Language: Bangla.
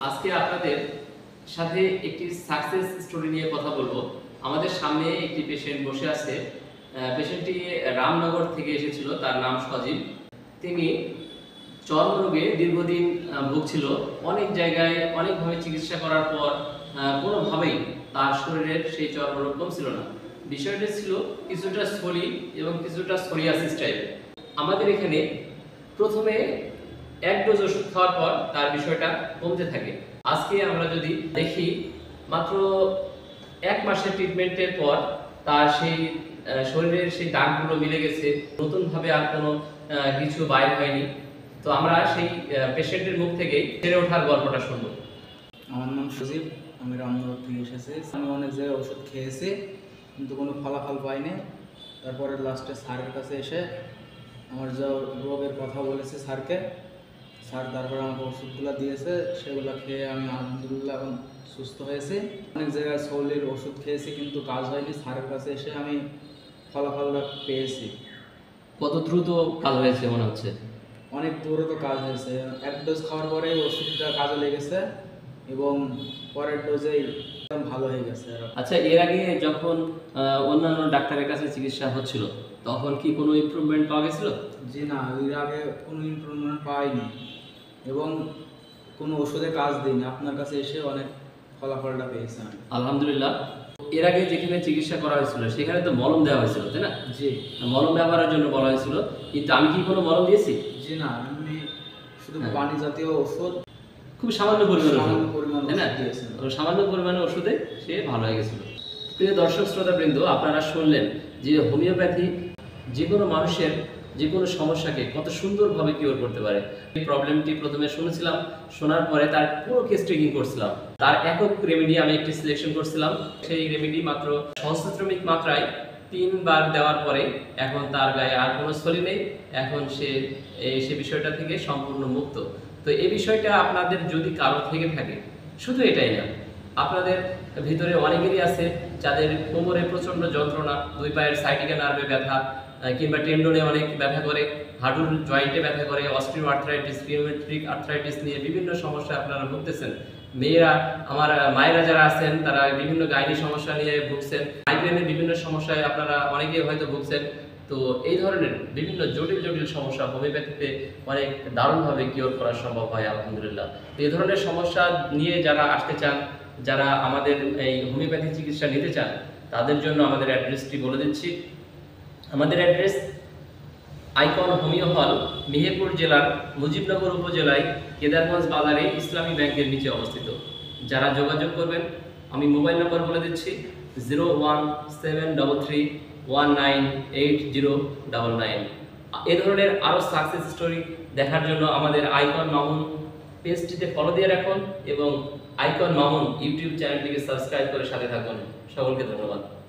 আজকে আপনাদের সাথে একটি সাকসেস স্টোরি নিয়ে কথা বলবো। আমাদের সামনে একটি পেশেন্ট বসে আছে। পেশেন্টটি রামনগর থেকে এসেছিল। তার নাম সজীব। তিনি চর্মরোগে দীর্ঘদিন ভুগছিল। অনেক জায়গায় অনেকভাবে চিকিৎসা করার পর কোনোভাবেই তার শরীরের সেই চর্মরোগ কমছিল না। বিষয়টা ছিল কিছুটা সলি এবং কিছুটা সোরিয়াসিস টাইপ। আমাদের এখানে প্রথমে এক ডোজ ওষুধ খাওয়ার পর তার বিষয়টা কমতে থাকে। আজকে আমরা যদি দেখি মাত্র এক মাসের ট্রিটমেন্টের পর তার সেই শরীরের সেই দাগগুলো মিলে গেছে, নতুনভাবে আর কোনো কিছু বাইর হয়নি। তো আমরা সেই পেশেন্টের মুখ থেকেই সেরে ওঠার গল্পটা শুনবো। আমার নাম সজীব, আমি রামনগর থেকে এসেছি। আমি অনেক জায়গায় ওষুধ খেয়েছি কিন্তু কোনো ফলাফল পাইনি। তারপরে লাস্টে স্যারের কাছে এসে আমার যা রোগের কথা বলেছে স্যারকে, স্যার তারপরে আমাকে ওষুধগুলো দিয়েছে, সেগুলো খেয়ে আমি আলহামদুলিল্লাহ এখন সুস্থ হয়েছি। অনেক জায়গায় সলির ওষুধ খেয়েছি কিন্তু কাজ হয়নি। স্যারের কাছে এসে আমি ফলাফলটা পেয়েছি। কত দ্রুত কাজ হয়েছে মনে হচ্ছে? অনেক দ্রুত কাজ হয়েছে। এক ডোজ খাওয়ার পরে ওষুধটা কাজে লেগেছে এবং পরের ডোজেই একদম ভালো হয়ে গেছে। আচ্ছা, এর আগে যখন অন্যান্য ডাক্তারের কাছে চিকিৎসা হচ্ছিল তখন কি কোনো ইমপ্রুভমেন্ট পাওয়া গেছিল? জি না, এর আগে কোনো ইমপ্রুভমেন্ট পাইনি এবং কোনো ওষুধে কাজ দিইনি। আপনার কাছে এসে অনেক ফলাফলটা পেয়েছি আমি। আলহামদুলিল্লাহ। এর আগে যেখানে চিকিৎসা করা হয়েছিল সেখানে তো মলম দেওয়া হয়েছিল, তাই না? জি। মলম ব্যবহারের জন্য বলা হয়েছিল, কিন্তু আমি কি কোনো মলম দিয়েছি? জি না, আমি শুধু হ্যাঁ। পানি জাতীয় ওষুধ, খুব সামান্য পরিমাণে ওষুধ, সামান্য পরিমাণ তাই না? ওষুধ দিয়েছেন। সামান্য পরিমাণে ওষুধে সে ভালো হয়ে গেছিল। প্রিয় দর্শক শ্রোতাবৃন্দ, আপনারা শুনলেন যে হোমিওপ্যাথি যে কোনো মানুষের যে কোনো সমস্যাকে কত সুন্দরভাবে কিওর করতে পারে। এই প্রবলেমটি প্রথমে শুনেছিলাম, শোনার পরে তার পুরো কেস ট্রেকিং করছিলাম। তার একক রেমেডি আমি একটি সিলেকশন করছিলাম। সেই রেমেডি মাত্র সহস্রাধিক মাত্রায় 3 বার দেওয়ার পরে এখন তার গায়ে আর কোনো সলি নেই। এখন সে বিষয়টা থেকে সম্পূর্ণ মুক্ত। তো এই বিষয়টা আপনাদের যদি কারো থেকে থাকে, শুধু এটাই না, আপনাদের ভিতরে অনেকেরই আছে যাদের কোমরে প্রচন্ড যন্ত্রণা, 2 পায়ের সাইটিকা নার্ভে ব্যথা, কিংবা টেন্ডনে অনেক ব্যথা করে, হাঁটুর জয়েন্টে ব্যথা করে, অস্টিও আর্থ্রাইটিস, রিউমেটরিক আর্থ্রাইটিস নিয়ে বিভিন্ন সমস্যা আপনারা ভুগতেছেন। মেয়েরা, আমার মায়েরা যারা আছেন তারা বিভিন্ন গাইনি সমস্যা নিয়ে ভুগছেন, মাইগ্রেনের বিভিন্ন সমস্যায় আপনারা অনেকেই হয়তো ভুগছেন। তো এই ধরনের বিভিন্ন জটিল জটিল সমস্যা হোমিওপ্যাথিতে অনেক দারুণভাবে কিওর করা সম্ভব হয় আলহামদুলিল্লাহ। তো এই ধরনের সমস্যা নিয়ে যারা আসতে চান, যারা আমাদের এই হোমিওপ্যাথি চিকিৎসা নিতে চান, তাদের জন্য আমাদের অ্যাড্রেসটি বলে দিচ্ছি। আমাদের অ্যাড্রেস আইকন হোমিও হল, মেহেরপুর জেলার মুজিবনগর উপজেলায় কেদারগঞ্জ বাজারে ইসলামী ব্যাংকের নিচে অবস্থিত। যারা যোগাযোগ করবেন, আমি মোবাইল নম্বর বলে দিচ্ছি 01773198099। এ ধরনের আরও সাকসেস স্টোরি দেখার জন্য আমাদের আইকন মামুন পেজটিতে ফলো দিয়ে রাখুন এবং আইকন মামুন ইউটিউব চ্যানেলটিকে সাবস্ক্রাইব করে সাথে থাকুন। সকলকে ধন্যবাদ।